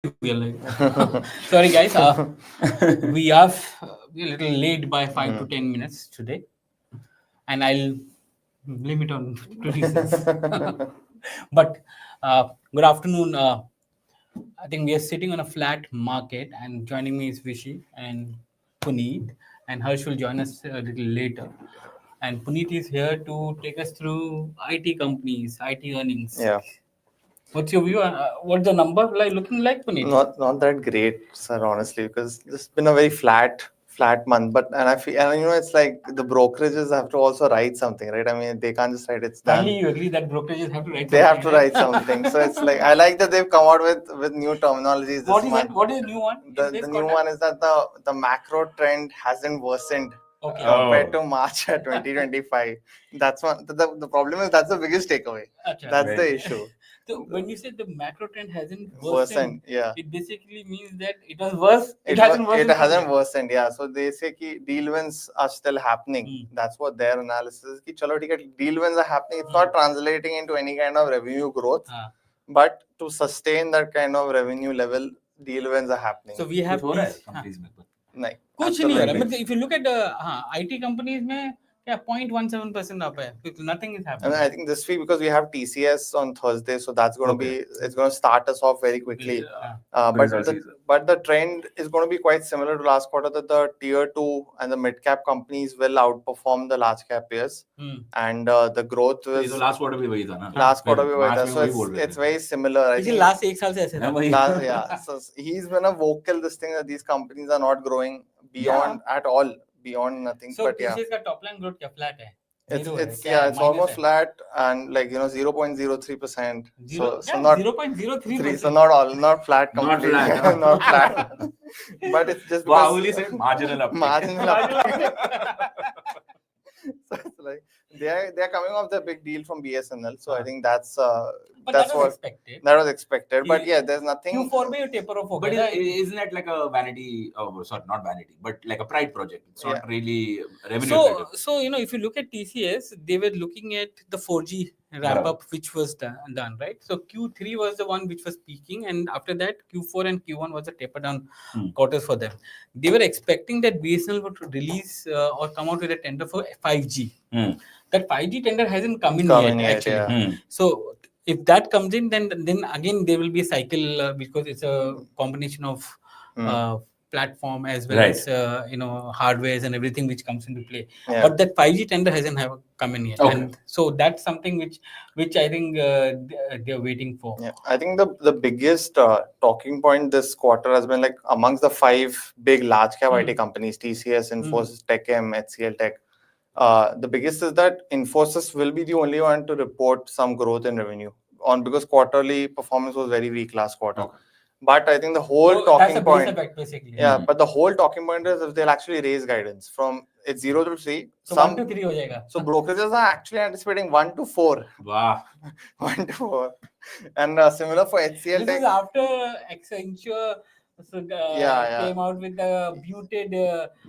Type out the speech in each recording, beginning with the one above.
We are like, sorry guys, we are a little late by 5 to 10 minutes today, and I'll blame it on producers. But good afternoon. I think we are sitting on a flat market, and joining me is Vishy and Puneet, and Hersh will join us a little later. And Puneet is here to take us through IT companies, IT earnings. Yeah, What's your view? What's the number like looking like, Puneet? not that great, sir. Honestly, because it's been a very flat month. But and I feel and it's like the brokerages have to also write something, right? I mean, they can't just write it's Finally, done. you agree that brokerages have to write They something, have to right? write something. So it's like I like that they've come out with new terminologies What this is it? month. What is the new one in The this new quarter? one is that the macro trend hasn't worsened Okay. compared to March 2025. That's one. The problem is that's the biggest takeaway. Acha. That's the Right. issue. So when you say the macro trend hasn't worsened, Worsened, yeah. it basically means that it was worse. It It hasn't worsened. it hasn't worsened, yeah. So they say कि deal wins are still happening. That's what their analysis is. कि चलो ठीक है, deal wins are happening. It's not translating into any kind of revenue growth, हाँ. but to sustain that kind of revenue level, deal wins are happening. So we have कुछ हो रहा है these- हाँ. कंपनीज में? नहीं, कुछ नहीं हो रहा. absolutely. मतलब if you look at the IT companies में क्या 0.17% up है. Nothing is I happening. mean, I think this week because we have TCS on Thursday, so that's going to be it's going to start us off very quickly. Yeah. But the trend is going to be quite similar to last quarter that the tier 2 and the mid cap companies will outperform the large cap peers, and the growth ये was तो last quarter भी वही था ना? last quarter भी वही मार्च था. में So वही बोल रहे it's थे. very similar. I पिछले think last एक साल से ऐसे था. वही. yeah. So he's been a vocal this thing that these companies are not growing beyond at all, beyond nothing. So but yeah. TCS का top line growth क्या flat है? It's Zero है, it's क्या yeah, है? it's Minus almost है. flat and like 0.03%. Zero, So not 0.03%. so not flat Not completely. flat, huh? Not flat. But it's just Bahubali because said marginal uptick. marginal uptick. So it's like they're coming off the big deal from BSNL. So I think that's But that's that was what expected. that was expected. But yeah, there's nothing. Q4 में taper off हो But गया था. isn't that like a vanity? Oh, sorry, not vanity, but like a pride project. It's not really revenue. So if you look at TCS, they were looking at the 4G ramp up, which was done, right? So Q3 was the one which was peaking, and after that Q4 and Q1 was a taper down quarters for them. They were expecting that BSNL would release or come out with a tender for 5G. That 5G tender hasn't come in yet, actually. Yeah. So if that comes in, then again there will be a cycle because it's a combination of platform as well as hardwares and everything which comes into play. Yeah. But that 5G tender hasn't come in yet, Okay. and so that's something which I think they're waiting for. Yeah, I think the biggest talking point this quarter has been like amongst the 5 big large cap IT companies, TCS, Infosys, TechM, HCL Tech. The biggest is that Infosys will be the only one to report some growth in revenue because quarterly performance was very weak last quarter. Okay. But I think the whole So talking that's a base point, effect basically. yeah, but the whole talking point is if they'll actually raise guidance from it's 0 to 3. So 1 to 3 हो जाएगा. So brokerages are actually anticipating 1 to 4. Wow. 1 to 4. And similar for HCL This Tech. is after Accenture came out with the muted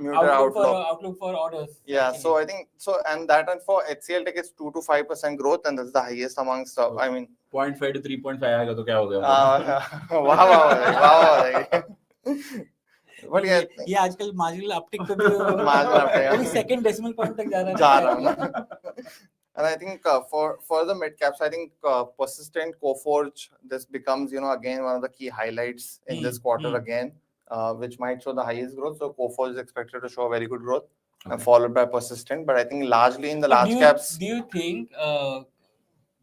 outlook for orders. Yeah, actually. so I think and for HCL Tech is 2 to 5% growth, and that's the highest amongst. I mean, 0.5 to 3.5 आएगा तो क्या हो गया? wow. But yeah, ये आजकल marginal uptick पे भी Marginal uptick. अभी second decimal point तक जा रहा है. And I think for the mid caps, I think persistent Coforge, this becomes again one of the key highlights in this quarter again, which might show the highest growth. So Coforge is expected to show very good growth, followed by persistent. But I think largely in the large caps. Do you think,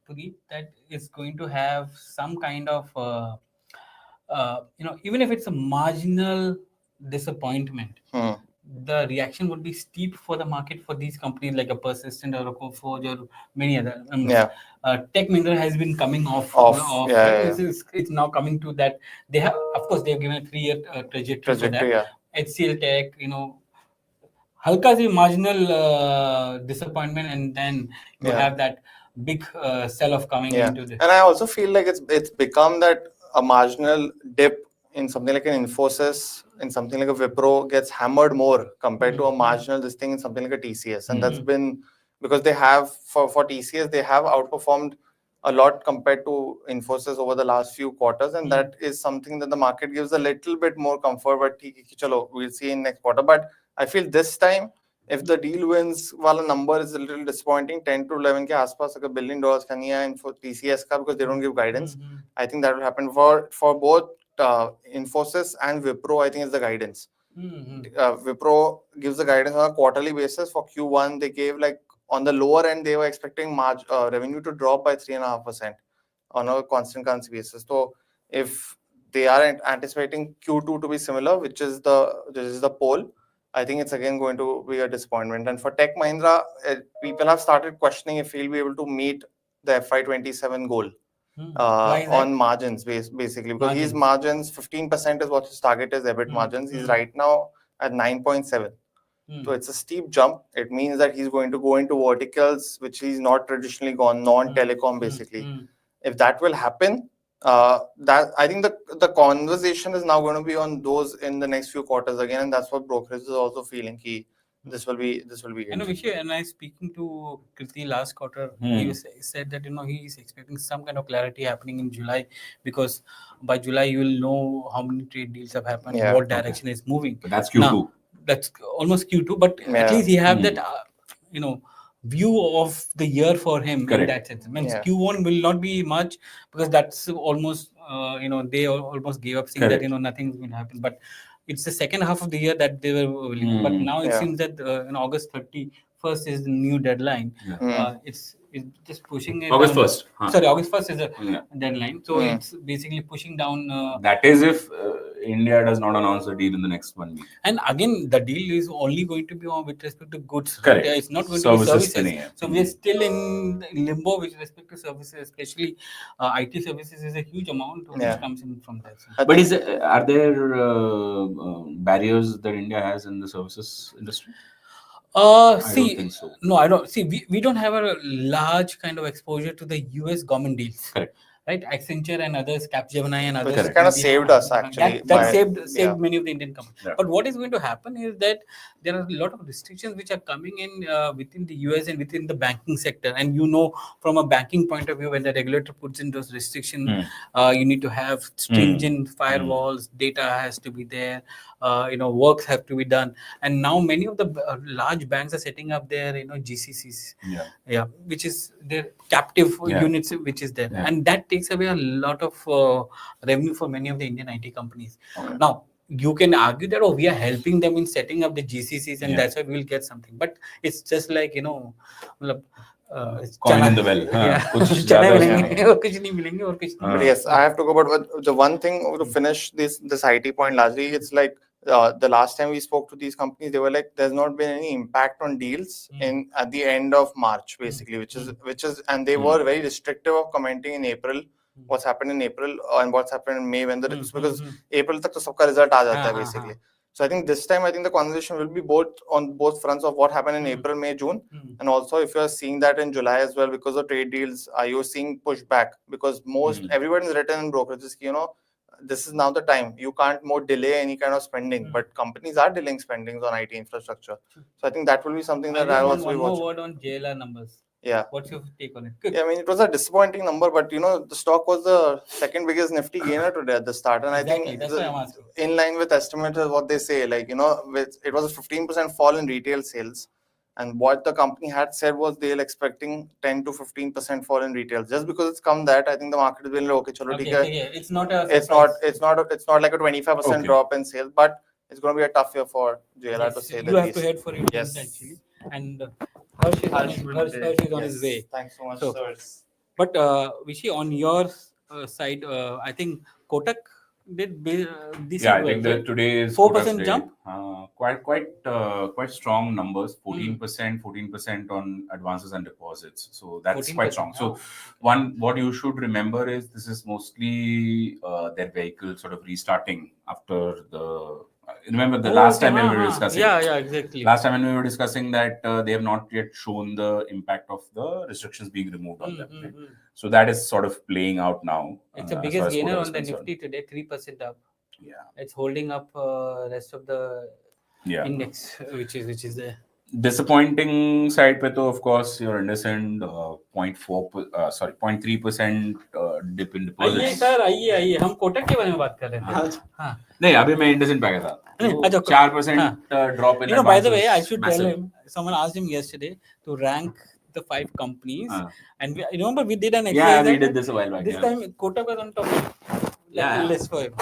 Puneet, that is going to have some kind of even if it's a marginal disappointment, the reaction would be steep for the market for these companies like a Persistent or a Coforge or many other. Tech Mahindra has been coming off. It's now coming to that. They have, of course, they have given a 3-year trajectory for that. Yeah. HCL Tech, halka si marginal disappointment, and then you have that big sell-off coming into this. And I also feel like it's become that a marginal dip in something like an Infosys, in something like a Wipro gets hammered more compared to a marginal this thing in something like a TCS. And that's been because they have for TCS, they have outperformed a lot compared to Infosys over the last few quarters, and that is something that the market gives a little bit more comfort. But chalo, we'll see in next quarter. But I feel this time, if the deal wins, wala number is a little disappointing. 10 to 11 ke aspas, $1 billion can ही है for TCS का, because they don't give guidance. I think that will happen for both Infosys and Wipro. I think is the guidance. Wipro gives the guidance on a quarterly basis. For Q1, they gave like on the lower end, they were expecting revenue to drop by 3.5% on a constant currency basis. So if they are anticipating Q2 to be similar, which is the poll, I think it's again going to be a disappointment. And for Tech Mahindra, people have started questioning if he'll be able to meet the FY27 goal on margins, basically, because his margins 15% is what his target is, EBIT margins. He's right now at 9.7. So it's a steep jump. It means that he's going to go into verticals which he's not traditionally gone, non-telecom basically. If that will happen, that I think the conversation is now going to be on those in the next few quarters again, and that's what brokerage is also feeling. This will be. I know, Vishay, and I speaking to Kirti last quarter, he said that he is expecting some kind of clarity happening in July, because by July you will know how many trade deals have happened, what direction is moving. But that's Q2. Now, that's almost Q2, but at least he have that view of the year for him. Correct. In that sense. Means Q1 will not be much, because that's almost they almost gave up, saying that nothing's going to happen. But it's the second half of the year that they were willing. But now it seems that August 31st is the new deadline. It's just pushing it August down. 1st. Sorry, August 1st is the deadline. So it's basically pushing down. That is if India does not announce a deal in the next 1 week. And again, the deal is only going to be on with respect to goods. Correct. Right? It's not going Services to be services. So we are still in limbo with respect to services, especially IT services is a huge amount which comes in from that. So. But are there barriers that India has in the services industry? I don't think so. No, I don't. See, we don't have a large kind of exposure to the US government deals. Correct. Right, Accenture and others, Capgemini and others. Which kind of saved us actually. That saved many of the Indian companies. Yeah. But what is going to happen is that there are a lot of restrictions which are coming in within the US and within the banking sector. And from a banking point of view, when the regulator puts in those restrictions, you need to have stringent firewalls, data has to be there, works have to be done. And now many of the large banks are setting up their GCCs, which is their captive units, which is there, and that takes away a lot of revenue for many of the Indian IT companies. Now, you can argue that we are helping them in setting up the GCCs, and that's why we will get something. But it's just like coin in the well. But yes, I have to go. But the one thing to finish this IT point largely, it's like the last time we spoke to these companies, they were like, there's not been any impact on deals at the end of March, basically, which is, and they were very restrictive of commenting in April what's happened in April and what's happened in May, when because April tak to sabka result aa jata hai basically. So I think this time, the conversation will be on both fronts of what happened in April, May, June, and also if you are seeing that in July as well, because of trade deals, are you seeing pushback? Because everyone is written in brokerages, this is now the time. You can't more delay any kind of spending, but companies are delaying spendings on IT infrastructure. So I think that will be something that I also watch. One more word on JLR numbers. Yeah. What's your take on it? Yeah, I mean, it was a disappointing number, but the stock was the second biggest Nifty gainer today at the start, and exactly. I think that's why I'm asking. In line with estimates is what they say. Like it was a 15% fall in retail sales, and what the company had said was they're expecting 10 to 15% fall in retail. Just because it's come that, I think the market is really okay. It's not a. It's not like a 25% drop in sales, but it's going to be a tough year for JLR to say that. You have to head for it. Yes, actually, and. Hersh is on his way. Thanks so much, sir. But Vishy, on your side, I think Kotak did this. I think that today is 4% jump. Quite strong numbers. 14% on advances and deposits. So that's quite strong. So what you should remember is this is mostly their vehicle sort of restarting after the. Remember the last time when we were discussing. Yeah, exactly. Last time when we were discussing that they have not yet shown the impact of the restrictions being removed on them. Right? So that is sort of playing out now. It's the biggest gainer on the Nifty today, 3% up. Yeah, it's holding up rest of the index, which is there. Disappointing side पे तो of course your understand 0.3% dip in आइए deposits. Sir, आइए हम कोटक के बारे में बात कर रहे थे. हाँ. नहीं अभी मैं इंडसेंड पे गया था. अच्छा, 4% drop in You know, by the advances. way, I should tell massive. him. Someone asked him yesterday to rank the 5 companies, हाँ. and we, remember we did an Yeah, exercise. we that did this a while back. This yeah. time Kotak was on top of Yeah. list for him.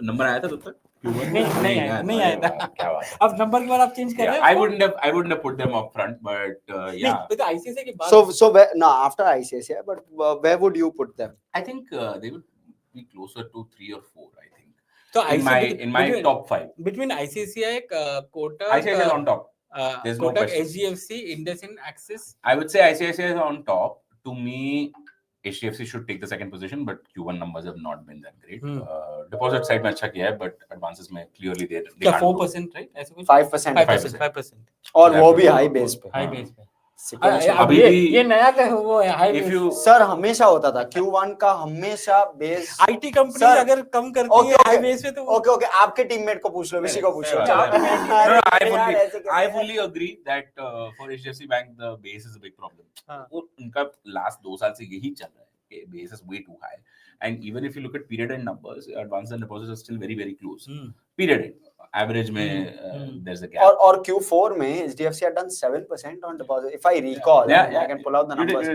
Number आया था तब तक? नहीं आया था. क्या बात है? अब नंबर के बाद आप चेंज कर रहे Yeah, हैं. I wouldn't have put them up front, but yeah. नहीं, तो ICICI के बाद. So where, no, after ICICI, but where would you put them? I think they would be closer to 3 or 4. I think. So In my top 5. Between ICICI, Kotak, ICICI is on top. There's no Kotak, question. HDFC, IndusInd, Axis. I would say ICICI is on top. To me, HDFC should take the second position, but Q1 numbers have not been that great. Deposit side में अच्छा किया है, but advances में clearly they क्या can't 4%, right? ऐसे कुछ 5%. 5%. और वो भी high base पे. High base पे. अभी ये नया का वो है high if base. you sir हमेशा होता था Q1 का हमेशा बेस. IT कंपनी Sir, अगर कम करती है high base पे तो ओके आपके टीममेट को पूछ लो, किसी को पूछ लो. No, I fully agree that for HDFC Bank the base is a big problem. वो उनका last 2 साल से यही चल रहा है कि base is way too high, and even if you look at period end numbers, advances and deposits are still very very close. Period end average में there's a gap. और Q4 में HDFC had done 7% on deposit. If I recall, I can pull out the numbers.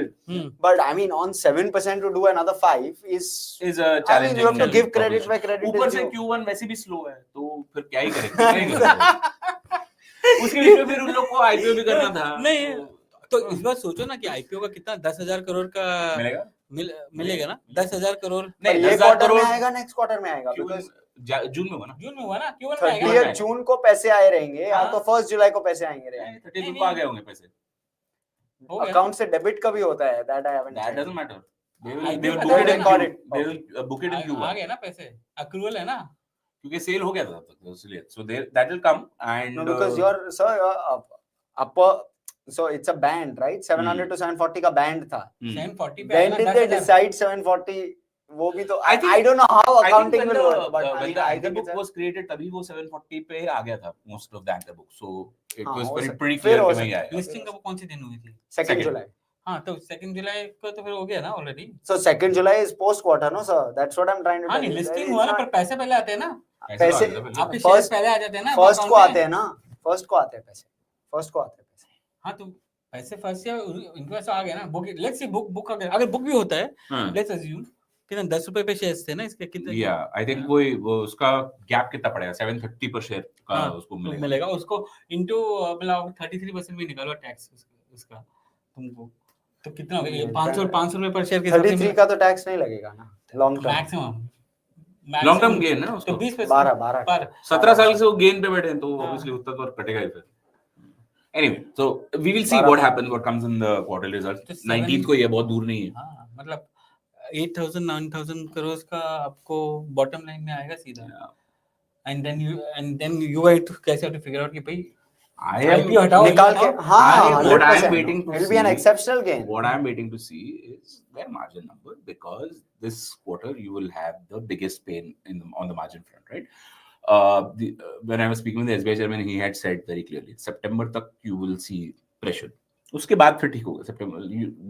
But I mean, on 7% to do another 5 is a challenging. I mean, you have to give credit where credit is due. ऊपर से Q1 वैसे भी slow है, तो फिर क्या ही करेंगे? उसके लिए फिर उन लोग को IPO भी करना था. नहीं, तो इस बार सोचो ना कि IPO का कितना 10,000 करोड़ का मिलेगा ना. 10,000 करोड़. नहीं, ये क्वार्टर में आएगा, नेक्स्ट क्वार्टर में आएगा. जून में हुआ ना. Q1 में आएगा. 30 जून को पैसे आए रहेंगे या तो 1 जुलाई को पैसे आएंगे. 30 जून को आ गए होंगे पैसे. अकाउंट से डेबिट का भी होता है. That doesn't matter. They will book it in Q1. आ गए ना पैसे. Accrual है ना. क्योंकि सेल हो गया था तब तक, इसलिए. So that will come and no, because your upper, so it's a band, right? 700 to 740 का band था. 740 पे. When did they decide 740? वो भी तो I don't know how accounting will work, but when the anchor book was created तभी वो 740 पे आ गया था most of the anchor book, so it was pretty clear कि मैं आया. लिस्टिंग का वो कौन सी दिन हुई थी? 2nd July. हाँ, तो 2nd जुलाई को तो फिर हो गया ना already. So 2nd July is post quarter, no sir? That's what I'm trying to हाँ, tell you. लिस्टिंग हुआ ना, पर पैसे पहले आते हैं ना. पैसे आपके शेयर्स पहले आ जाते हैं ना. फर्स्ट को आते हैं ना. फर्स्ट को आते हैं पैसे. हाँ, तो पैसे फर्स्ट या इनके पास आ गया ना. बुक, लेट्स सी बुक अगर बुक भी होता है, लेट्स अज्यूम कितना 10 रुपए पे शेयर्स थे ना इसके कितने. आई थिंक वो उसका गैप कितना पड़ेगा 730 पर शेयर का उसको मिलेगा. उसको इनटू मतलब 33% भी निकालो टैक्स उसका तुमको, तो कितना हो गया? 500 रुपए पर शेयर के हिसाब से 33 का तो टैक्स नहीं लगेगा ना long term. Maximum long term gain ना उसको. तो 20% 12 17 साल से वो गेन पे बैठे हैं, तो ऑब्वियसली उतना तो कटेगा ही फिर. Anyway, so we will see what happens, what comes in the quarterly results. 19th को ये बहुत दूर नहीं है. हाँ, मतलब 8,000-9,000 करोड़ का आपको बॉटम लाइन में आएगा सीधा. And then you have to कैसे have to figure out कि भाई IPO हटाओ निकाल के. हाँ, what I am waiting to it'll be an exceptional gain. What I am waiting to see is their margin number, because this quarter you will have the biggest pain on the margin front, right? When I was speaking with the SBI chairman, he had said very clearly, September तक you will see pressure. उसके बाद फिर ठीक होगा. September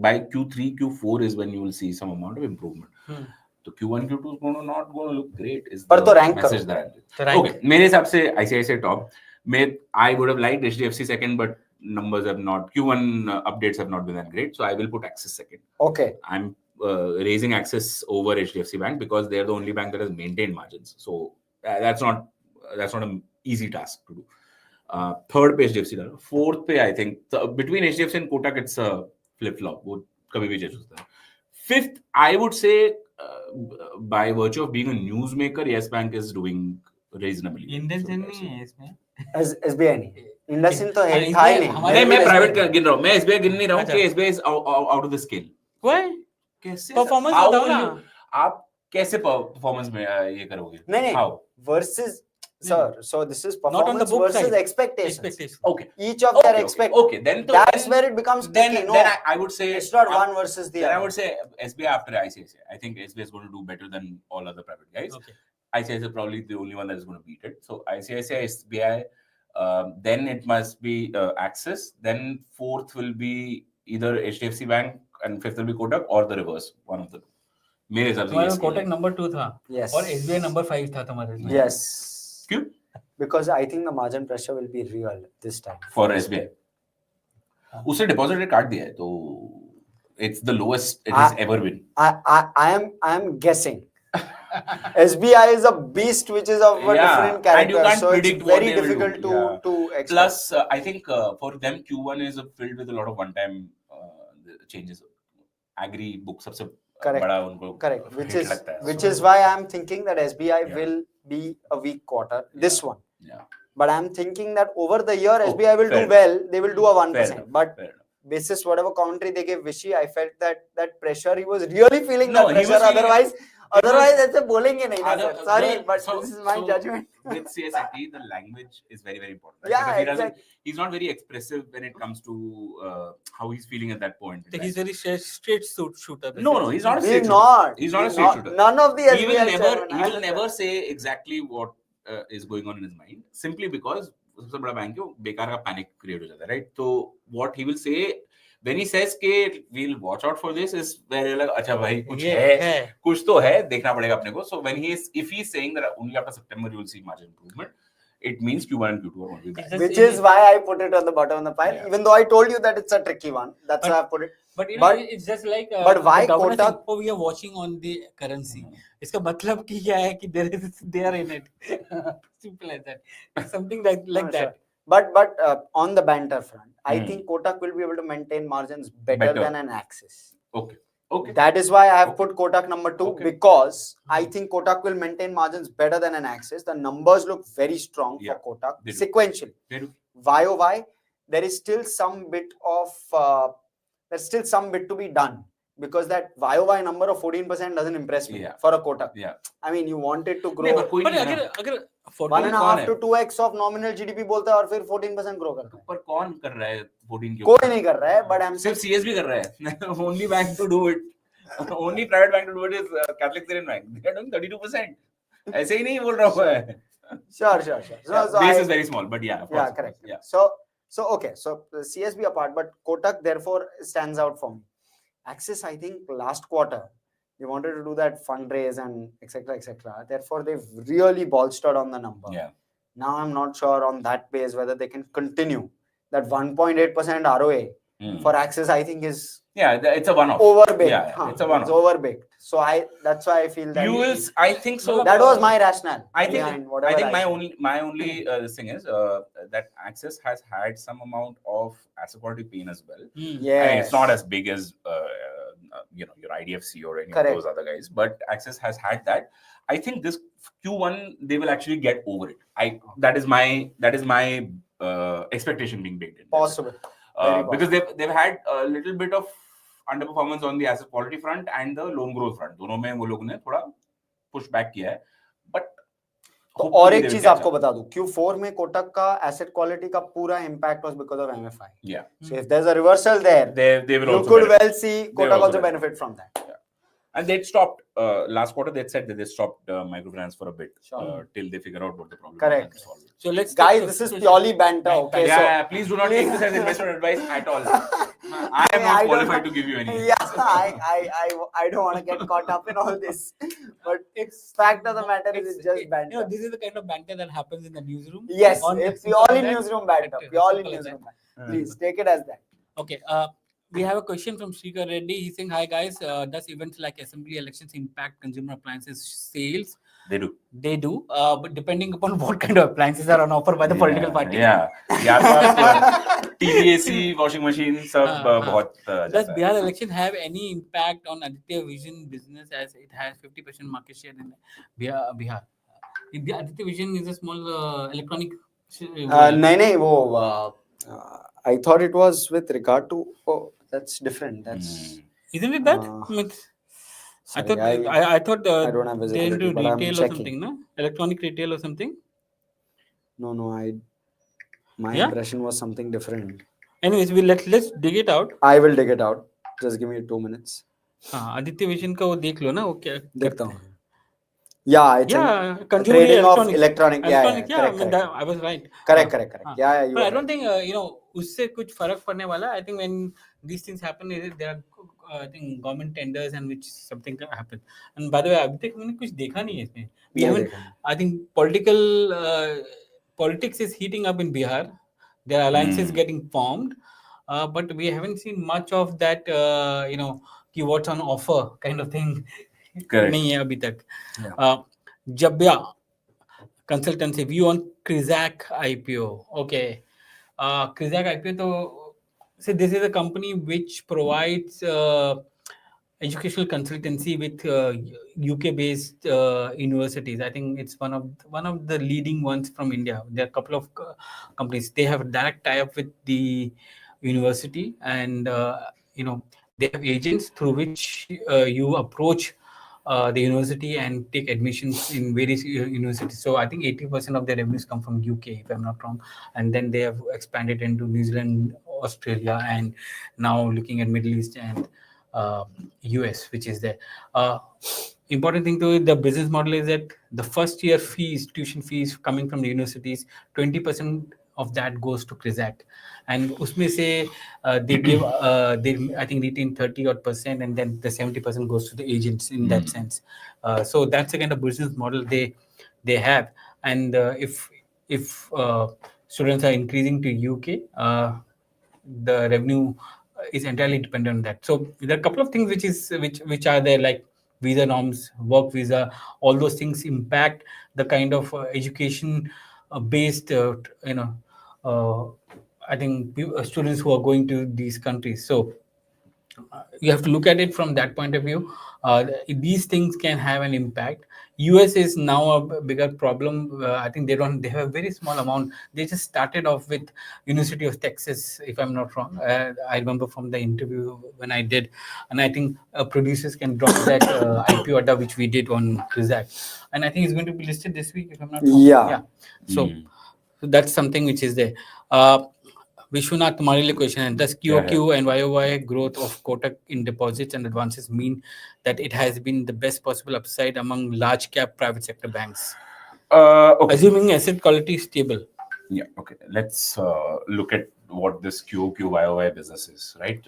by Q3, Q4 is when you will see some amount of improvement. तो Q1, Q2 is not going to look great. Is पर तो the rank message that okay. मेरे हिसाब से ICICI top. I would have liked HDFC second, but numbers have not. Q1 updates have not been that great, so I will put Axis second. Okay. I'm raising Axis over HDFC Bank because they're the only bank that has maintained margins. So that's not an easy task to do. Third पे HDFC, fourth पे I think between HDFC and Kotak it's a flip flop. वो कभी भी change होता है. Fifth, I would say by virtue of being a newsmaker, Yes Bank is doing reasonably. Industrial नहीं है इसमें. SBI नहीं. इंडस्ट्रियल तो है था ही नहीं. मैं प्राइवेट गिन रहा हूँ. मैं SBI गिन नहीं रहा हूँ कि SBI is out of the scale. Why? कैसे परफॉर्मेंस बताओ ना. आप कैसे परफॉर्मेंस में ये करोगे? नहीं. How? Versus Sir, so this is Not on the performance book versus side. expectations. Okay. Each of their expectations. Okay. Then that's where it becomes tricky. Then I would say it's not one versus the other. Then I would say SBI after ICICI. I think SBI is going to do better than all other private guys. Okay. ICICI is probably the only one that is going to beat it. So ICICI, SBI, then it must be Axis, then fourth will be either HDFC Bank and fifth will be Kotak or the reverse, one of the two. मेरे हिसाब से ये तुम्हारा scale Kotak है. Number 2 था Yes. और SBI number 5 था तुम्हारे इसमें. Yes. क्यों? Because I think the margin pressure will be real this time. For SBI. उससे deposit rate काट दिया है, तो it's the lowest it has ever been. I am guessing. SBI is a beast which is of a different character, and you can't so predict it's what very they will difficult do. to expect. Plus, I think for them Q1 is filled with a lot of one-time changes. Agri book सबसे बड़ा उनको correct, which hit is लगता है. which is why I am thinking that SBI will be a weak quarter. This one. Yeah. But I am thinking that over the year SBI will fair do well. They will do a 1%. Fair enough, But fair enough. basis whatever commentary they gave Vishy, I felt that pressure. He was really feeling No, that he was pressure. feeling Otherwise, ऐसे बोलेंगे नहीं ना Other- sir. Sorry, but so- this is my so judgment. With CSIT, the language is very, very important. Right? Yeah, Because he doesn't. exactly. He's not very expressive when it comes to how he's feeling at that point. in He's time. very straight shooter. No, he's not a He's straight shooter. not. He's not a straight shooter. None of the He will SBI never. chairman. He will never say exactly what is going on in his mind. Simply because सबसे बड़ा bank है, वो बेकार का panic create हो जाता है, right? So what he will say when he says कि we'll watch out for this is where like अच्छा भाई कुछ है, कुछ तो है, देखना पड़ेगा अपने को. So when if he is saying that only after September you will see margin improvement, it means Q1 and Q2 are going to be bad. Which is why I put it on the bottom of the pile, even though I told you that it's a tricky one. That's why I put it. But you know, it's just like but why the governance Kotak- info we are watching on the currency. इसका मतलब कि क्या है कि they are in it. Simple as that. It's something like No, that. sure. But on the banter front, I think Kotak will be able to maintain margins better than an Axis. Okay. That is why I have put Kotak number 2 Okay. because I think Kotak will maintain margins better than an Axis. The numbers look very strong Yeah, for Kotak they do. sequentially. They do. YOY, there is still some bit to be done because that YOY number of 14% doesn't impress me for a Kotak. Yeah. I mean, you want it to grow. नहीं, पर कोई But नहीं है ना. अगर 1.5 to 2x of nominal GDP बोलता है और फिर 14% grow करता है. पर कौन कर रहा है 14 के कोई नहीं कर रहा है, but I'm सिर्फ CSB कर रहा है. Only bank to do it. Only private bank to do it is Catholic Syrian Bank. They are doing 32%. ऐसे ही नहीं बोल रहा हुआ है. Sure. So Base is very small, but yeah, of course. Yeah, correct. Yeah. So okay. So CSB apart, but Kotak therefore stands out for me. Axis, I think last quarter they wanted to do that fundraise and etc. Therefore, they've really bolstered on the number. Yeah. Now I'm not sure on that base whether they can continue that 1.8% ROA for Axis. I think is it's a one-off. overbaked. Yeah, it's a one-off. It's overbaked. So that's why I feel that You will. I think so. that was my rationale. I behind think. whatever I think said. my only this thing is that Axis has had some amount of asset quality pain as well. Yeah. I mean, it's not as big as your IDFC or any Correct. of those other guys, but Axis has had that. I think this Q1 they will actually get over it. That is my expectation being baked in. Possible. Because they've had a little bit of underperformance on the asset quality front and the loan growth front. दोनों में वो लोगों ने थोड़ा push back किया है. But तो और एक चीज आपको बता दूं, Q4 में कोटक का asset quality का पूरा impact was because of MFI. Yeah. So if there's a reversal there, they will you also could benefit. well see Kotak also benefit from that. Yeah. And they'd stopped last quarter. They said that they stopped microfinance for a bit till they figure out what the problem Correct. is. So let's Guys, this is purely banter. Okay, Yeah, please do not take this as investment advice at all. I am not qualified to give you any. Yeah, I don't want to get caught up in all this. But it's fact of the matter is it's just banter. You know, this is the kind of banter that happens in the newsroom. Yes, On- it's purely that- newsroom banter. Purely newsroom banter. Please take it as that. Okay. We have a question from Srikar Reddy. He's saying, "Hi guys, does events like assembly elections impact consumer appliances sales?" They do. They do, but depending upon what kind of appliances are on offer by the political party. Yeah. TV, AC, washing machine, सब बहुत. Does Bihar election have any impact on Aditya Vision business as it has 50% market share in Bihar? Aditya Vision is a small electronic. नहीं वो I thought it was with regard to that's different. That's Isn't it that? I thought I thought I don't have they visibility, do but I'm retail or checking. something, no? Electronic retail or something. No, my Yeah? impression was something different. Anyways, let's dig it out. I will dig it out. Just give me 2 minutes. हाँ, Aditya vision का वो देख लो ना, वो क्या देखता हूँ. Yeah, it's Yeah, a consumer trading of electronics. electronic. Yeah, Electronic, yeah, I correct, mean, correct. I was right. Correct, correct, correct. हाँ. Yeah, you But are I don't right. think उससे कुछ फर्क पड़ने वाला. I think when these things happen, there are I think government tenders and which something can happen. And by the way, अभी तक मैंने कुछ देखा नहीं है इसमें. We नहीं haven't. देखा नहीं. I think politics is heating up in Bihar. There are alliances getting formed, but we haven't seen much of that. कि what's on offer kind of thing. Correct. नहीं है अभी तक. Yeah. जब consultancy view on Krizac IPO. Okay. Krizac IPO, so this is a company which provides educational consultancy with UK-based universities. I think it's one of the leading ones from India. There are a couple of companies. They have a direct tie-up with the university, and they have agents through which you approach the university and take admissions in various universities. So I think 80% of their revenues come from UK, if I'm not wrong, and then they have expanded into New Zealand, Australia, and now looking at Middle East and US, which is there. Important thing to it, the business model is that the first year fees, tuition fees coming from the universities, 20% of that goes to Krizac, and usme se they give they I think retain 30% and then the 70% goes to the agents in that sense. So that's the kind of business model they have, and if students are increasing to UK, the revenue is entirely dependent on that. So there are a couple of things which are there, like visa norms, work visa, all those things impact the kind of education based I think students who are going to these countries. So you have to look at it from that point of view. These things can have an impact. US is now a bigger problem. I think they have a very small amount. They just started off with University of Texas, if I'm not wrong. I remember from the interview when I did, and I think producers can drop that IPO order which we did on Krizac, and I think it's going to be listed this week, if I'm not wrong. Yeah. So that's something which is there. Vishwanath, तुम्हारे लिए question है. Does QOQ and YOY growth of Kotak in deposits and advances mean that it has been the best possible upside among large cap private sector banks? Okay. Assuming asset quality is stable. Yeah. Okay. Let's look at what this QOQ YOY business is, right?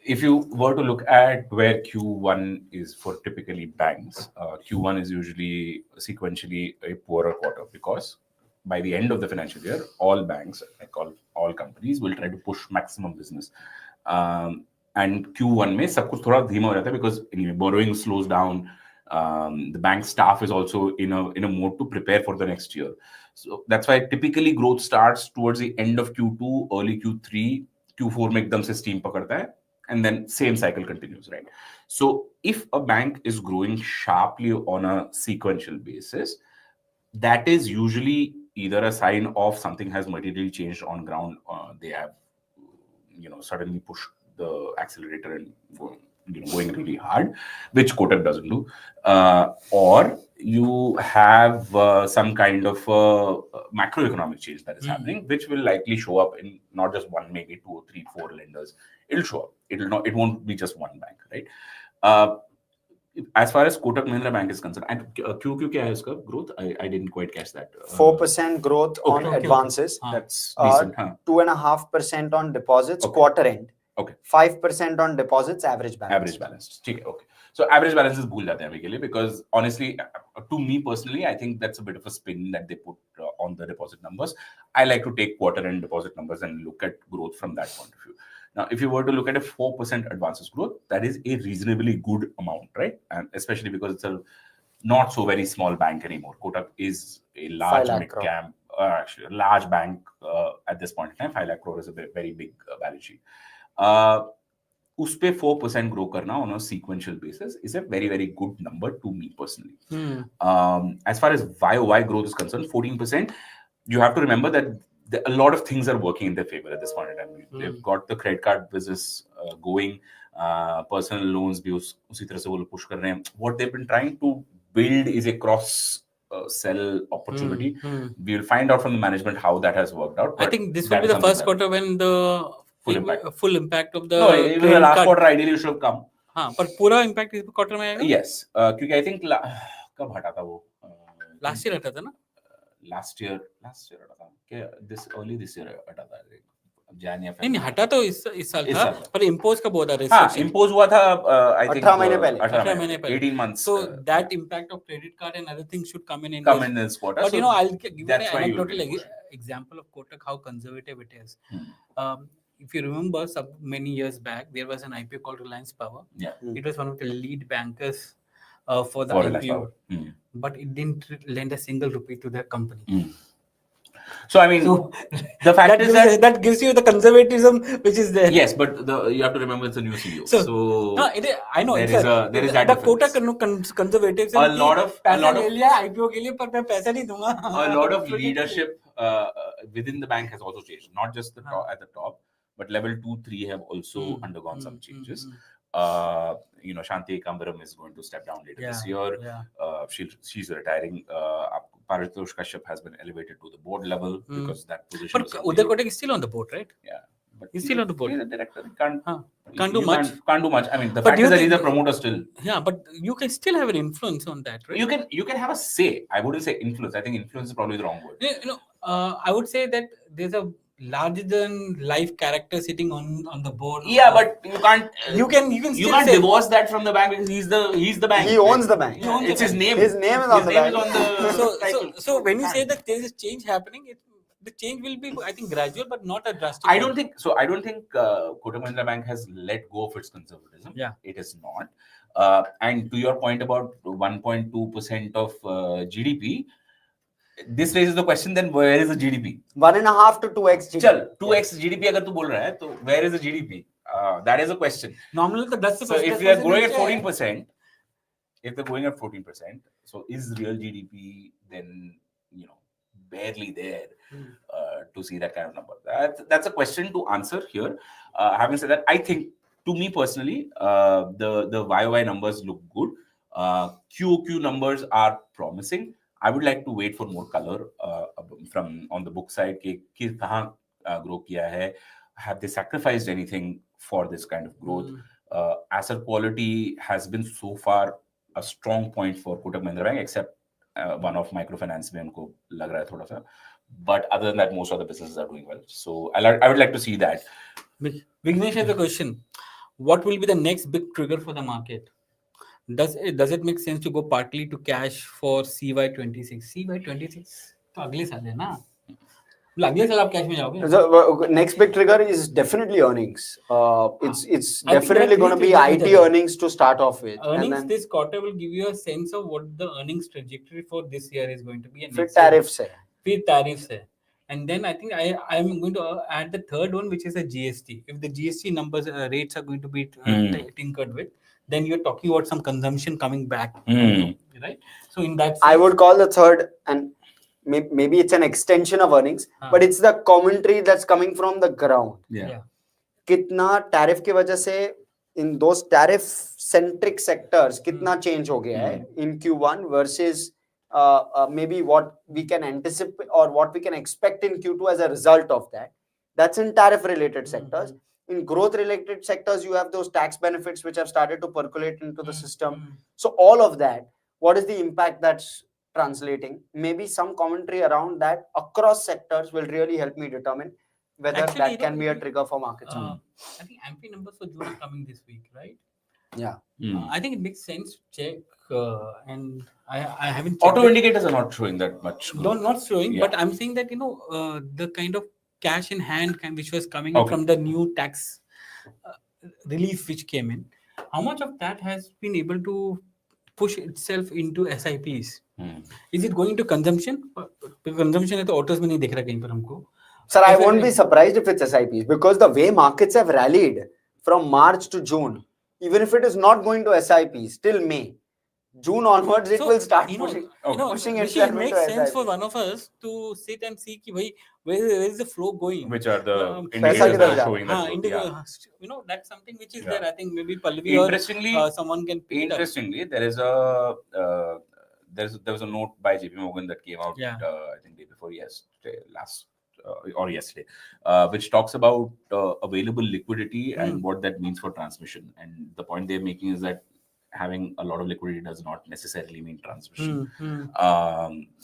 If you were to look at where Q1 is for typically banks, Q1 is usually sequentially a poorer quarter because by the end of the financial year, all banks, like all companies, will try to push maximum business. And Q1 में सब कुछ थोड़ा धीमा हो जाता है because anyway, borrowing slows down. The bank staff is also in a mode to prepare for the next year. So that's why typically growth starts towards the end of Q2, early Q3, Q4 में एकदम से steam पकड़ता है, and then same cycle continues, right? So if a bank is growing sharply on a sequential basis, that is usually either a sign of something has materially changed on ground. They have, suddenly pushed the accelerator and going really hard, which Kotak doesn't do, or you have some kind of macroeconomic change that is happening, which will likely show up in not just one, maybe 2 or 3, 4 lenders. It'll show up. It won't be just one bank, right? As far as Kotak Mahindra Bank is concerned, and QQ क्या है इसका growth? I didn't quite catch that. 4% growth on advances. That's decent. 2.5% on deposits quarter end. Okay. 5% on deposits average balance. Average balance. Okay. So average balance is भूल जाते हैं अभी के लिए because honestly, to me personally, I think that's a bit of a spin that they put on the deposit numbers. I like to take quarter end deposit numbers and look at growth from that point of view. Now, if you were to look at a 4% advances growth, that is a reasonably good amount, right? And especially because it's a not so very small bank anymore. Kotak is a large mid-cap, actually a large bank at this point in time. 5 lakh crore is a very big balance sheet. उस पे 4% grow करना on a sequential basis is a very, very good number to me personally. As far as YOY growth is concerned, 14%, you have to remember that a lot of things are working in their favor at this point in time. They've got the credit card business going, personal loans भी उसी तरह से वो लोग push कर रहे हैं. What they've been trying to build is a cross sell opportunity. We'll find out from the management how that has worked out. I think this will be the first quarter when the full impact of the no, even the last quarter ideally should have come. हाँ, पर पूरा impact इस quarter में आएगा? Yes, क्योंकि I think कब हटा था वो? Last year हटा था ना? Last year हटा था क्या? This year हटा था Jan या नहीं हटा तो इस साल इस था, साल था। पर impose कब हुआ था? हाँ, restriction? impose हुआ था I think 18 महीने पहले। 18 महीने पहले। 18 months. So that impact of credit card and other things should come in come in this quarter. But So you know, I'll give you an that's why you will anecdotal be example of Kotak, how conservative it is. Hmm. If you remember, many years back, there was an IPO called Reliance Power. Yeah. It was one of the lead bankers for the For Reliance IPO, Power. but it didn't lend a single rupee to the company. So I mean, So the fact is that gives you the conservatism which is there. yes, but you have to remember it's a new CEO. So no, I know there it's is that the difference. Kotak conservatism. A lot of ले लिया IPO के लिए, पर मैं पैसा नहीं दूंगा. A lot of leadership within the bank has also changed. Not just the top, at the top, but level 2, 3 have also undergone some changes. Shanti Kambaram is going to step down later this year. She's retiring. Paritosh Kashyap has been elevated to the board level because that position. But Uday Kotak is still on the board, right? Yeah, but he's still on the board. He's a director. He can't do much. Can't do much. I mean, the fact is that he's a promoter still. Yeah, but you can still have an influence on that, right? You can have a say. I wouldn't say influence. I think influence is probably the wrong word. I would say that there's a larger than life character sitting on the board. Yeah, but you can't. You can't divorce that from the bank because he's the bank. He owns the bank. It's his name. His name is on the bank. So when you say that there is a change happening, the change will be, I think, gradual, but not a drastic. I don't think so. I don't think Kotak Mahindra Bank has let go of its conservatism. Yeah, it is not. And to your point about 1.2% of GDP, this raises the question: then where is the GDP? 1.5 to 2x GDP. Chal, 2x GDP अगर तू बोल रहा है, तो where is the GDP? That is a question. Normally, that's the so if we are growing at 14%, so is real GDP then barely there to see that kind of number? That's a question to answer here. Having said that, I think to me personally, the YOY numbers look good. QOQ numbers are promising. I would like to wait for more color from on the book side. कि कहाँ grow किया है? Have they sacrificed anything for this kind of growth? Asset quality has been so far a strong point for Kotak Mahindra Bank, except one of microfinance में उनको लग रहा है थोड़ा सा. But other than that, most of the businesses are doing well. So I would like to see that. Vignesh has a question. What will be the next big trigger for the market? Does it make sense to go partly to cash for CY26? CY26 तो अगले साल है ना? अगले साल आप cash में जाओगे? So next big trigger is definitely earnings. It's definitely going to be IT earnings to start off with. Earnings this quarter will give you a sense of what the earnings trajectory for this year is going to be. फिर tariffs है. फिर tariffs है. And then I think I'm going to add the third one, which is a GST. If the GST numbers rates are going to be tinkered with, then you're talking about some consumption coming back, right? So in that sense, I would call the third, and maybe it's an extension of earnings, but it's the commentary that's coming from the ground. Yeah. कितना tariff की वजह से in those tariff centric sectors कितना change हो गया है in Q1 versus maybe what we can anticipate or what we can expect in Q2 as a result of that. That's in tariff related sectors. In growth related sectors, you have those tax benefits which have started to percolate into the system. So all of that, what is the impact that's translating? Maybe some commentary around that across sectors will really help me determine whether that can be a trigger for markets. I think MP numbers for June are coming this week, right? Yeah. I think it makes sense to check, and I haven't. Auto indicators are not showing that much. Not showing, but I'm saying that the kind of cash in hand which was coming in from the new tax relief which came in, how much of that has been able to push itself into SIPs? Is it going to consumption? Consumption है तो autos में नहीं दिख रहा कहीं पर हमको. Sir, I won't be surprised if it's SIPs because the way markets have rallied from March to June, even if it is not going to SIPs till May, June onwards, it will start pushing itself it makes sense for one of us to sit and see ki, where is the flow going? Which are the indicators that are showing that? That's something which is there. I think maybe Pallavi or someone can pick it up. Interestingly, there was a note by JP Morgan that came out, I think day before yesterday, which talks about available liquidity and what that means for transmission. And the point they're making is that having a lot of liquidity does not necessarily mean transmission. Hmm.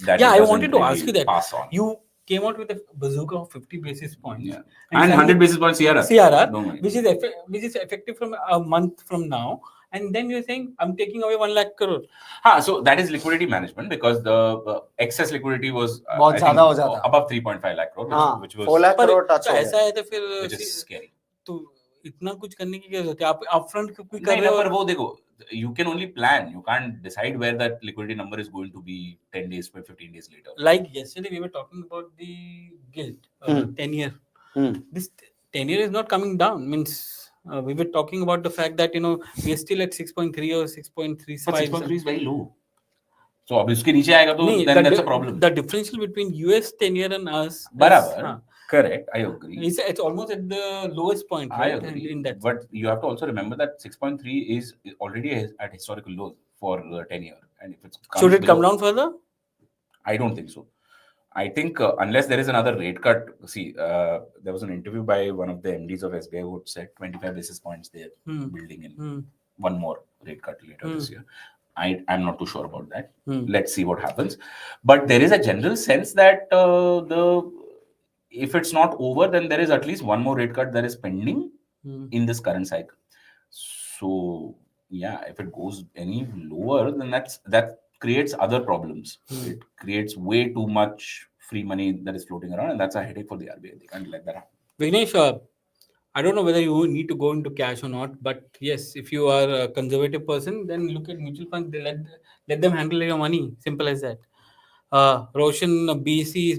That Yeah, it I doesn't wanted to really ask you that. pass on. You came out with a bazooka of 50 basis points. Yeah. And 100 basis points CRR. Don't mind. which is effective from a month from now. And then you're saying, I'm taking away 1 lakh crore. So that is liquidity management because the excess liquidity was बहुत I ज़्यादा हो think, जाता. above 3.5 lakh crore, हाँ, which was 4 lakh पर crore touch तो हो ऐसा गया. है तो फिर which is scary. तो इतना कुछ करने की क्या जरूरत है? आप अपफ्रंट क्यों कर नहीं रहे ना, पर हो? वो देखो, you can only plan. You can't decide where that liquidity number is going to be 10 days or 15 days later. Like yesterday, we were talking about the gilt, 10-year. This 10-year is not coming down. Means we were talking about the fact that we are still at 6.3 or 6.35. But 6.3 is very low. So अब इसके नीचे आएगा तो then that's a problem. The differential between US 10-year and us बराबर. Correct, I agree. It's almost at the lowest point, right? I agree. In that. But you have to also remember that 6.3 is already at historical lows for 10-year. And if it's Should it come down further? I don't think so. I think unless there is another rate cut. See, there was an interview by one of the MDs of SBI who said 25 basis points they're building in one more rate cut later this year. I'm not too sure about that. Let's see what happens. But there is a general sense that if it's not over, then there is at least one more rate cut that is pending in this current cycle. So yeah, if it goes any lower, then that creates other problems. It creates way too much free money that is floating around, and that's a headache for the RBI. They can't let that happen. Vignesh, I don't know whether you need to go into cash or not, but yes, if you are a conservative person, then look at mutual funds. They let them handle your money. Simple as that. Roshan BC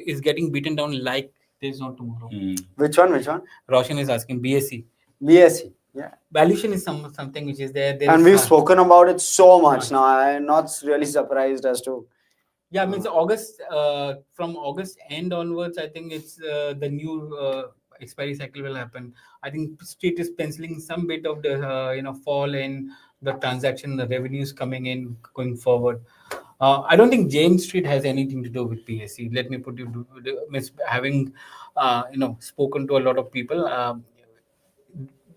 is getting beaten down like there's no tomorrow. Which one? Roshan is asking BSE. BSE. Yeah. Valuation is something which is there. And we've spoken about it so much now. I'm not really surprised as to. Yeah, means August, from August end onwards, I think it's the new expiry cycle will happen. I think Street is penciling some bit of the fall in the transaction, the revenues coming in going forward. I don't think James Street has anything to do with PSC. Let me put you having spoken to a lot of people.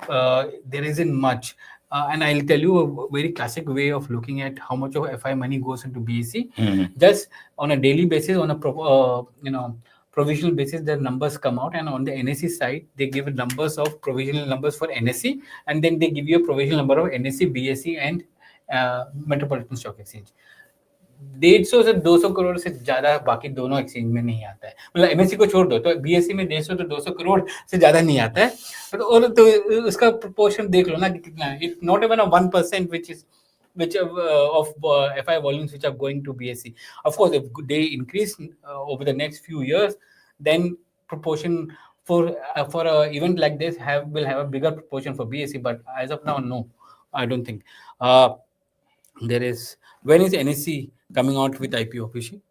There isn't much. And I'll tell you a very classic way of looking at how much of FI money goes into BSE. Just on a daily basis, on a provisional basis, the numbers come out, and on the NSE side, they give numbers of provisional numbers for NSE, and then they give you a provisional number of NSE, BSE, and Metropolitan Stock Exchange. 150 से 200 करोड़ से ज्यादा बाकी दोनों exchange में नहीं आता है. मतलब एमएससी को छोड़ दो तो बीएससी में 150 to 200 करोड़ से ज्यादा नहीं आता है. तो उसका प्रोपोर्शन देख लो ना कि कितना है. It's not even a 1% which of FI volumes which are going to BSE. Of course, if they increase over the next few years, then proportion for an event like this will have a bigger proportion for BSE. But as of now, no, I don't think. When is NSE coming out with IPO, Pishi?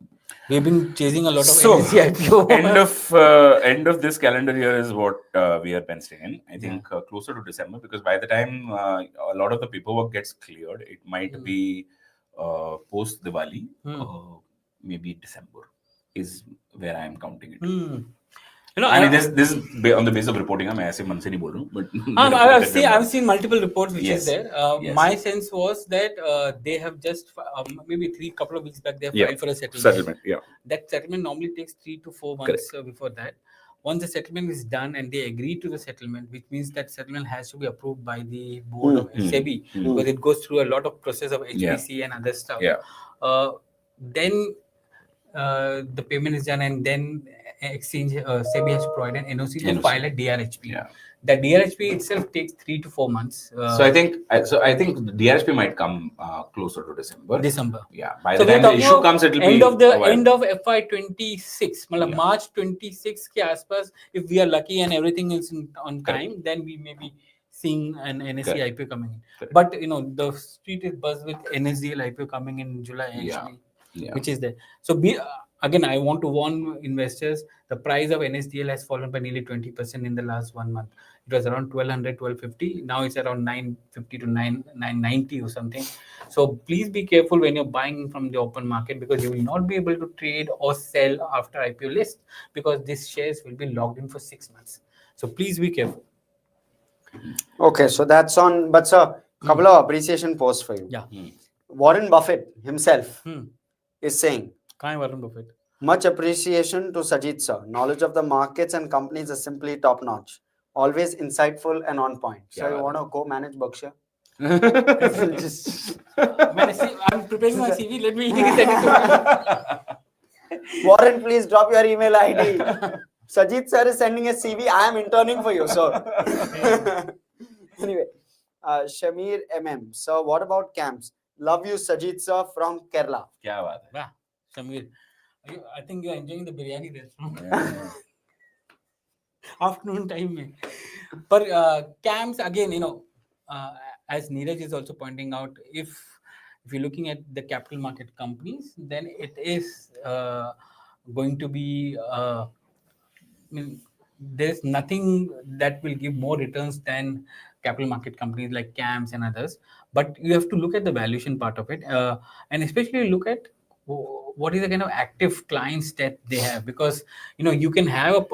We've been chasing a lot of NSE IPO. End of this calendar year is what we are penciling in. I think closer to December, because by the time a lot of the paperwork gets cleared, it might be post Diwali, maybe December is where I am counting it. I mean, this is on the basis of reporting. I'm ऐसे मन से नहीं बोल रहा हूँ, but I've seen multiple reports which Yes. is there. Yes. My sense was that they have just maybe couple of weeks back they have filed for a settlement. Yeah. That settlement normally takes 3 to 4 months before that. Once the settlement is done and they agree to the settlement, which means that settlement has to be approved by the board of SEBI, because it goes through a lot of process of HPC and other stuff. Then the payment is done, and then exchange SEBI has to provide an NOC to file a DRHP. The DRHP itself takes 3 to 4 months. So I think the DRHP might come closer to December. Yeah. By So the time the issue comes, it will be end of FY26, March 26 के आसपास. If we are lucky and everything is on time, then we may be seeing an NSE IPO coming in. But the street is buzzed with NSDL IPO coming in July actually, which is there. So again, I want to warn investors. The price of NSDL has fallen by nearly 20% in the last 1 month. It was around 1200, 1250. Now it's around 950 to 990 or something. So please be careful when you're buying from the open market, because you will not be able to trade or sell after IPO list, because these shares will be locked in for 6 months. So please be careful. Okay, so that's on. But sir, Couple of appreciation posts for you. Yeah. Warren Buffett himself Hmm. is saying, Kहाँ है Warren Buffett? much appreciation to Sajeet sir. Knowledge of the markets and companies is simply top notch. Always insightful and on point. So you want to go manage Berkshire? Just I'm preparing my CV. Let me send it to Warren, please drop your email ID. Sajeet sir is sending a CV. I am interning for you, sir. Anyway, Shamir MM. So what about camps? Love you, Sajeet sir from Kerala. क्या बात है? Wow, Shamir, I think you are enjoying the biryani there. Afternoon time में. But camps again, as Niraj is also pointing out, if you're looking at the capital market companies, then it is going to be. There's nothing that will give more returns than capital market companies like CAMS and others. But you have to look at the valuation part of it, and especially look at what is the kind of active clients that they have, because you can have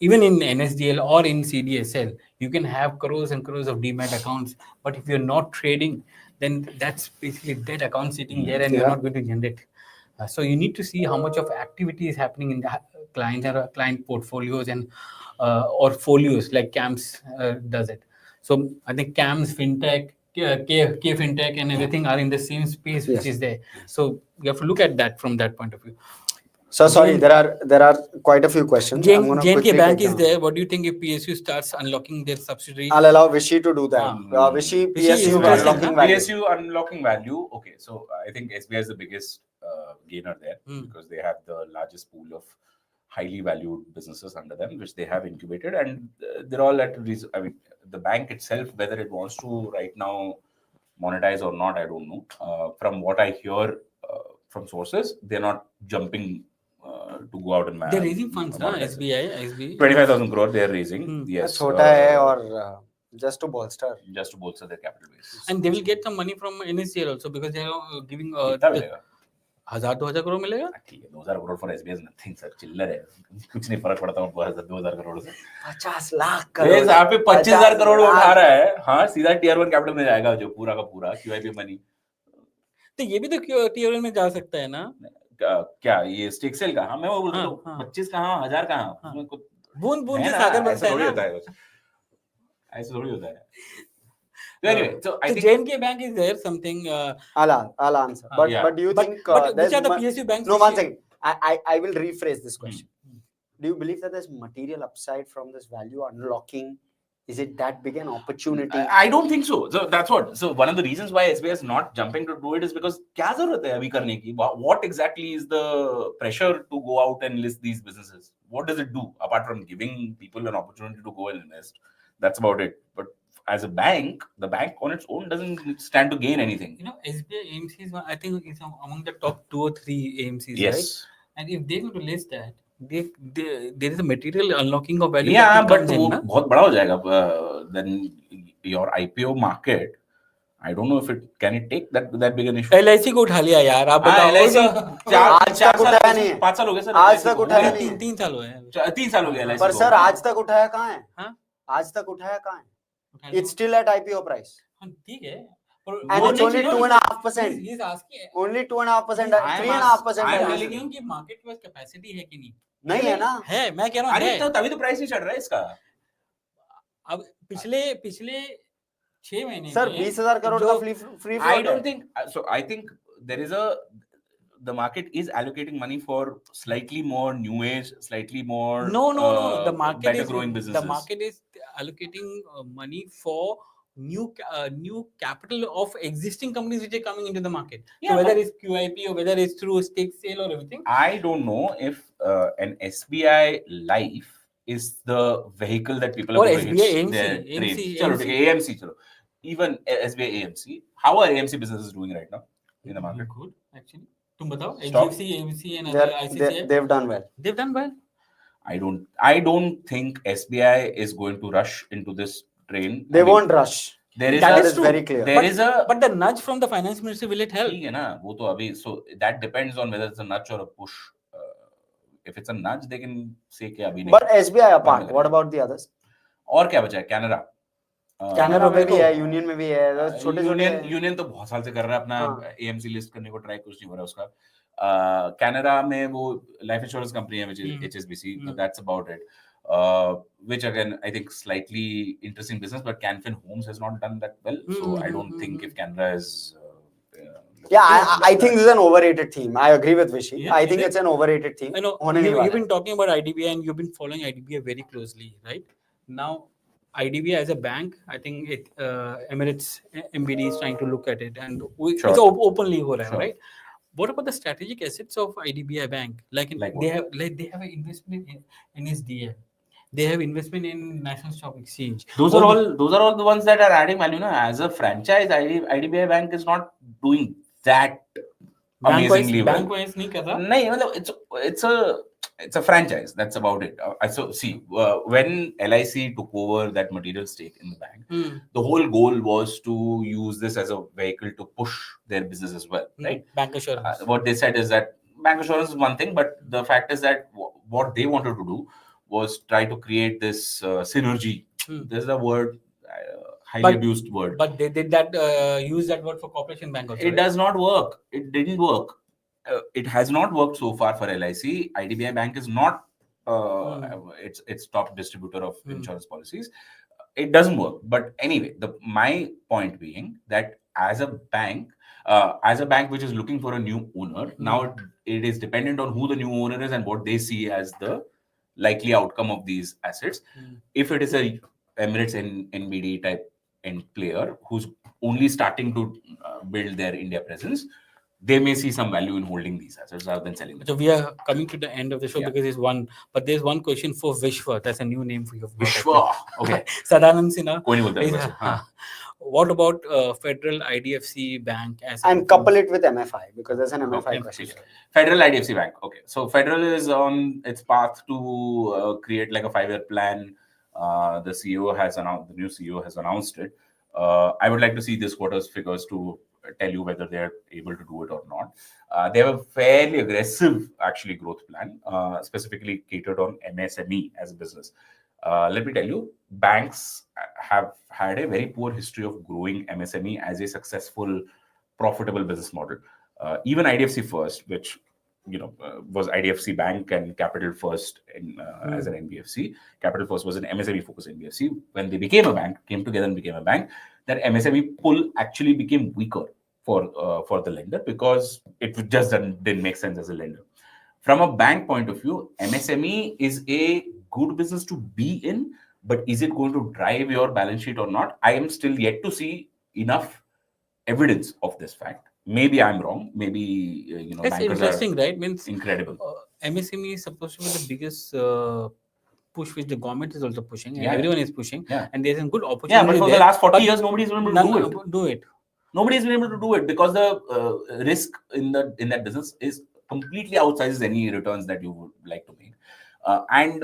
even in NSDL or in CDSL, you can have crores and crores of demat accounts, but if you're not trading, then that's basically dead account sitting there, and you're not going to generate. So you need to see how much of activity is happening in the client portfolios and or folios like CAMS does it. So I think CAMS, FinTech, K FinTech, and everything are in the same space which is there. So you have to look at that from that point of view. So sorry, there are quite a few questions. I'm gonna quickly JNK Bank take is them. there. What do you think if PSU starts unlocking their subsidiary? I'll allow Vishy to do that. Vishy, Vishy is PSU interesting, unlocking value. PSU unlocking value. Okay, so I think SBI is the biggest gainer there because they have the largest pool of highly valued businesses under them, which they have incubated, and they're all at reason. I mean, the bank itself, whether it wants to right now monetize or not, I don't know. From what I hear from sources, they're not jumping to go out and They're raising funds, na? SBI. 25,000 crore they're raising. Yes. छोटा है और just to bolster their capital base. And they will get some money from NSDL also because they are giving. कितना मिलेगा? 1,000-2,000 crore मिलेगा? ठीक है, 2,000 crore for SBI is nothing, sir. चिल्लर है, कुछ नहीं फर्क पड़ता उनको 2,000 crore से. 50 lakh करोड़. ये यहाँ पे 25,000 crore उठा रहा है, हाँ सीधा tier 1 capital में जाएगा जो पूरा का पूरा QIP money. तो ये भी तो tier 1 में जा सकता है ना? क्या ये स्टेक सेल का? हाँ मैं वो बोलता हूँ 25 कहाँ 1,000 कहाँ? बूंद बूंद से सागर बनता है ना? ऐसा थोड़ी होता है. So anyway, so I think JNK Bank is there something. I'll answer. But do you think but which are the PSU banks? No, one second. I will rephrase this question. Do you believe that there's material upside from this value unlocking? Is it that big an opportunity? I don't think so. So that's what. So one of the reasons why SBI is not jumping to do it is because क्या ज़रूरत है अभी करने की? What exactly is the pressure to go out and list these businesses? What does it do apart from giving people an opportunity to go and invest? That's about it. But as a bank, the bank on its own doesn't stand to gain anything. SBI AMC is I think is among the top 2 or 3 AMCs, yes. Right? And if they go to list that, there is a material unlocking of value. Yeah, but वो बहुत बड़ा हो जाएगा. Then your IPO market, I don't know if it can take that big an issue. LIC को उठा लिया यार, आप बताओ. LIC आज तक उठाया नहीं है. 5 साल हो गए सर. आज तक उठाया नहीं है. 3 साल हुए हैं. 3 साल हो गए LIC. पर सर आज तक उठाया कहाँ है? हाँ? आज तक उठाया कहाँ है? It's still at IPO price. ठीक है. And it's only 2.5%. He's asking. Only 2.5%, 3.5%. I'm telling you कि market के पास capacity है कि नहीं? नहीं है ना? है, मैं कह रहा हूँ. अरे तो तभी तो प्राइस नहीं चढ़ रहा है इसका. अब पिछले 6 महीने सर 20,000 crore का free float. I don't think so. I think there is the market is allocating money for slightly more new age, slightly more no. The market better is growing businesses. The market is allocating money for new capital of existing companies which are coming into the market. Yeah, so whether it's QIP or whether it's through stake sale or everything. I don't know if an SBI Life is the vehicle that people or are going SBI to AMC. AMC. Chalo. Even SBI AMC. How are AMC businesses doing right now in the market? Good, actually. तुम बताओ. Stop. HDFC, AMC, and other ICICI. They've done well. They've done well. I don't think SBI is going to rush into this train. They won't rush. That is very clear. But the nudge from the finance minister, will it help? ठीक है ना, वो तो अभी, so that depends on whether it's a nudge or a push. If it's a nudge, they can say कि अभी नहीं. But SBI apart, what about the others? और क्या बचा है? Canara. कैनरा में भी है, यूनियन में भी है, छोटे छोटे यूनियन तो बहुत साल से कर रहा है अपना एएमसी लिस्ट करने को ट्राई, कुछ नहीं हो रहा उसका. कैनरा में वो लाइफ इंश्योरेंस कंपनी है, which is HSBC, but that's about it. Which again I think slightly interesting business, but Canfin Homes has not done that well, so I don't think if Canara is I think this is an overrated theme. I agree with Vishy. I think it's an overrated theme. I know you've been talking about IDBI and you've been following IDBI very closely, right? Now, IDBI as a bank, I think Emirates MBD is trying to look at it, and it's openly ho raha hai, right? What about the strategic assets of IDBI Bank? They have an investment in NSDL. They have investment in National Stock Exchange. Those are all the ones that are adding value. No? As a franchise, IDBI Bank is not doing that amazingly well. Bank-wise nahi kar raha. No, it's a franchise. That's about it. So see, when LIC took over that material stake in the bank, the whole goal was to use this as a vehicle to push their business as well, right? Bank assurance. What they said is that bank assurance is one thing, but the fact is that what they wanted to do was try to create this synergy. There's a word, highly abused word. But they did that, use that word for corporation bank also. It does not work. It didn't work. It has not worked so far for LIC. IDBI Bank is not its top distributor of insurance policies. It doesn't work. But anyway, my point being that as a bank which is looking for a new owner, now it is dependent on who the new owner is and what they see as the likely outcome of these assets. If it is a Emirates and NBD type end player who's only starting to build their India presence, they may see some value in holding these assets rather than selling them. So we are coming to the end of the show because there's one question for Vishwa. That's a new name for you. Vishwa. Okay. Sadanand Sinha. What about Federal IDFC Bank? And couple it with MFI because there's an MFI question. Federal IDFC Bank. Okay. So Federal is on its path to create like a 5-year plan. The new CEO has announced it. I would like to see this quarter's figures to tell you whether they're able to do it or not. They have a fairly aggressive, actually, growth plan, specifically catered on MSME as a business. Let me tell you, banks have had a very poor history of growing MSME as a successful, profitable business model. Even IDFC First, which was IDFC Bank and Capital First as an NBFC. Capital First was an MSME-focused NBFC. When they became a bank, came together and became a bank, that MSME pull actually became weaker for the lender because it just didn't make sense as a lender. From a bank point of view, MSME is a good business to be in, but is it going to drive your balance sheet or not? I am still yet to see enough evidence of this fact. Maybe I'm wrong. Maybe That's interesting, right? Means incredible. MSME is supposed to be the biggest push which the government is also pushing, and everyone is pushing, and there's a good opportunity. Yeah, but for the last 40 years, nobody's been able to do it. Nobody's been able to do it because the risk in that business is completely outsizes any returns that you would like to make, and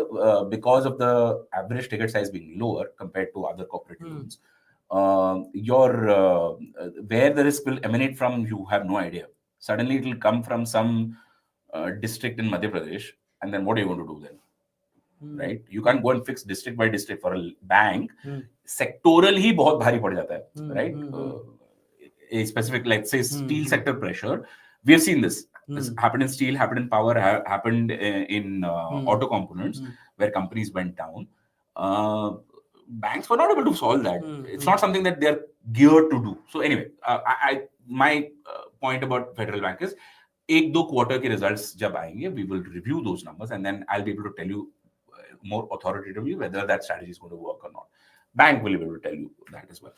because of the average ticket size being lower compared to other corporate loans. Where the risk will emanate from, you have no idea. Suddenly, it will come from some district in Madhya Pradesh, and then what are you going to do then? Right? You can't go and fix district by district for a bank. Sectoral ही बहुत भारी पड़ जाता है, right? A specific, like say, steel sector pressure. We have seen this. This happened in steel, happened in power, happened in auto components, where companies went down. Banks were not able to solve that. It's not something that they're geared to do. So anyway, my point about Federal Bank is, 1-2 quarter के results जब आएंगे, we will review those numbers and then I'll be able to tell you more authoritatively whether that strategy is going to work or not. Bank will be able to tell you that as well.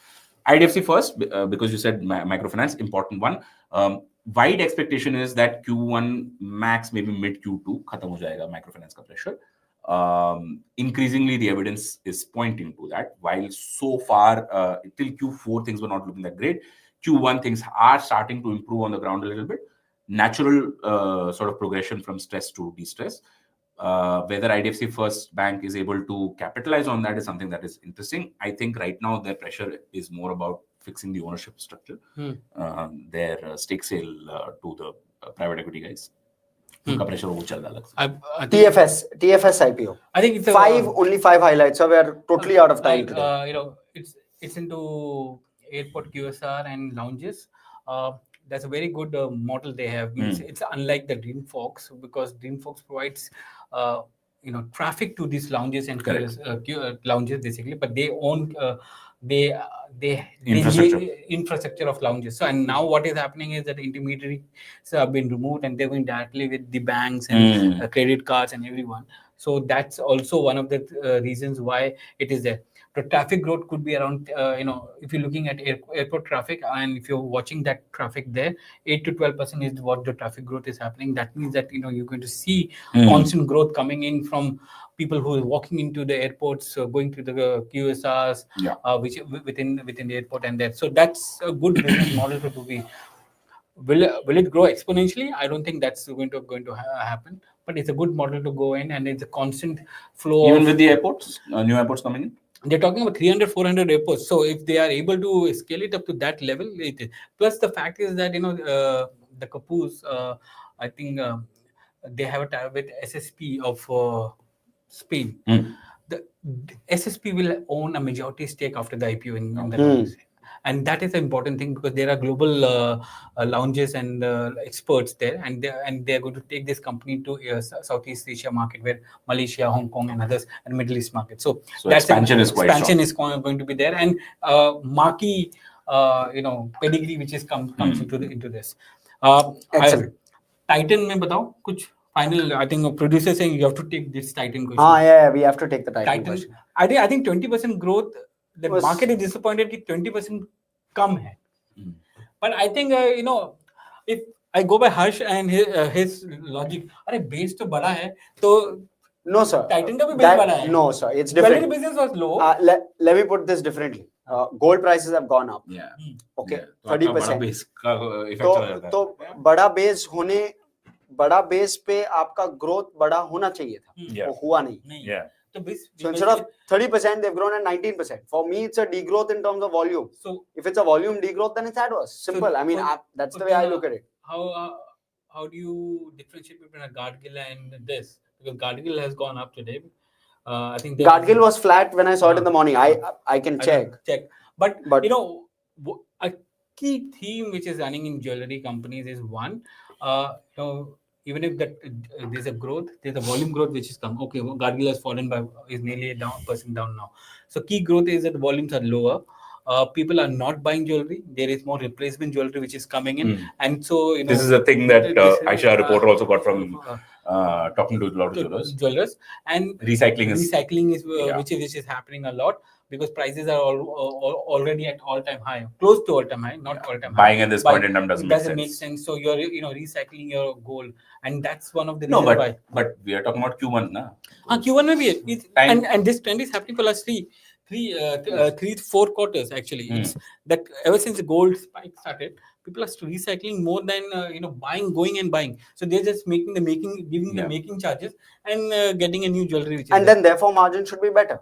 IDFC First, because you said microfinance, important one. Wide expectation is that Q1 max, maybe mid Q2, खत्म हो जाएगा microfinance का pressure. Increasingly, the evidence is pointing to that. While so far, till Q4, things were not looking that great. Q1, things are starting to improve on the ground a little bit. Natural sort of progression from stress to de-stress. Whether IDFC First Bank is able to capitalize on that is something that is interesting. I think right now their pressure is more about fixing the ownership structure. Their stake sale to the private equity guys. Pressure वो चल रहा है. TFS IPO. I think it's only 5 highlights. So we are totally out of time today. It's it's into airport QSR and lounges. That's a very good model they have. Means it's unlike the Dreamfox, because Dreamfox provides traffic to these lounges and lounges basically, but they own they infrastructure of lounges. So and now what is happening is that intermediaries have been removed and they're going directly with the banks and credit cards and everyone. So that's also one of the reasons why it is there. The traffic growth could be around, if you're looking at airport traffic and if you're watching that traffic there, 8 to 12% is what the traffic growth is happening. That means that you're going to see constant growth coming in from people who are walking into the airports, going to the QSRs, which within the airport and that. So that's a good business model to be. Will it grow exponentially? I don't think that's going to happen. But it's a good model to go in, and it's a constant flow. Even with the airports, new airports coming in. They're talking about 300, 400 airports. So if they are able to scale it up to that level, it is. Plus the fact is that the Kapoors, I think they have a tie with SSP of Spain. The SSP will own a majority stake after the IPO in the company. And that is an important thing because there are global lounges and experts there, and they're going to take this company to Southeast Asia market, where Malaysia, Hong Kong, and others, and Middle East market. So that's expansion is quite expansion is going to be there, and marquee pedigree which is comes into this. Excellent. Titan में बताओ कुछ final. I think producer saying you have to take this Titan question. Yeah, we have to take the Titan question. I think 20% growth. The market is disappointed कि 20% कम है. But I think if I go by Hersh and his logic, अरे base तो बड़ा है तो no sir. Titan का भी base बड़ा है. No sir, it's different. Jewelry business was low. Let me put this differently. Gold prices have gone up. Yeah. Okay. Yeah. 30%. तो बड़ा बेस होने बड़ा बेस पे आपका ग्रोथ बड़ा होना चाहिए था. वो हुआ नहीं. Yeah. So instead of 30%, they've grown at 19%. For me, it's a degrowth in terms of volume. So if it's a volume degrowth, then it's adverse. Simple. So, I mean, that's the way I look at it. How do you differentiate between a Guardgill and this? Because Guardgill has gone up today. I think Guardgill was flat when I saw it in the morning. I can check. But a key theme which is running in jewelry companies is one. Even if there's a growth, there's a volume growth which is come. Okay, Guardgill has fallen is nearly a % down now. So key growth is that the volumes are lower. People are not buying jewelry. There is more replacement jewelry which is coming in, and so this is a thing that Aisha reporter also got from talking to a lot of jewelers. And recycling is which is happening a lot. Because prices are already at all-time high, close to all-time high, not all-time high. Buying at this point in time doesn't make sense. So you're recycling your gold, and that's one of the reasons why. But we are talking about Q1 now. Q1 may be and this trend is happening for last 4 quarters actually. It's that ever since the gold spike started, people are recycling more than going and buying. So they're just giving the making charges and getting a new jewelry. And then therefore margin should be better.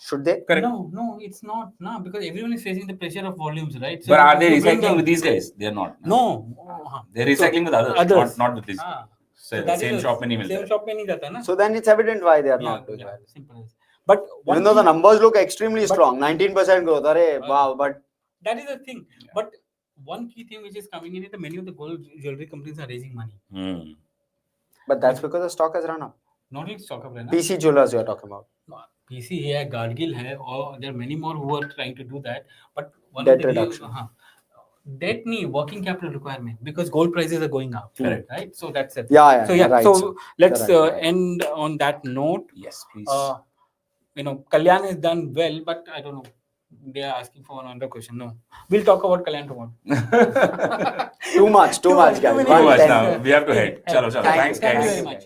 Should they? Correct. No, it's not. No, because everyone is facing the pressure of volumes, right? So but are they recycling with these guys? They are not. No. They're recycling with others. Not with these. So same shop mein nahi milta. Same shop mein nahi jata na. So then it's evident why they are not doing well. Simple. But even though the numbers look extremely strong, 19% growth, wow, but that is the thing. Yeah. But one key thing which is coming in is that many of the gold jewelry companies are raising money. But that's because the stock has run up. Not only stock has run up. PC jewelers you are talking about. PC hai, Guardgill hai, or there are many more who are trying to do that. But one debt of the reduction. Debt working capital requirement because gold prices are going up. Correct. Right? So that's it. Yeah. So right, so let's end on that note. Yes, please. Kalyan is done well, but I don't know. They are asking for another question. No, we'll talk about Kalyan tomorrow. Too much, guys. Too much now. We have to head. Chalo. Thanks, guys. Thank you very much.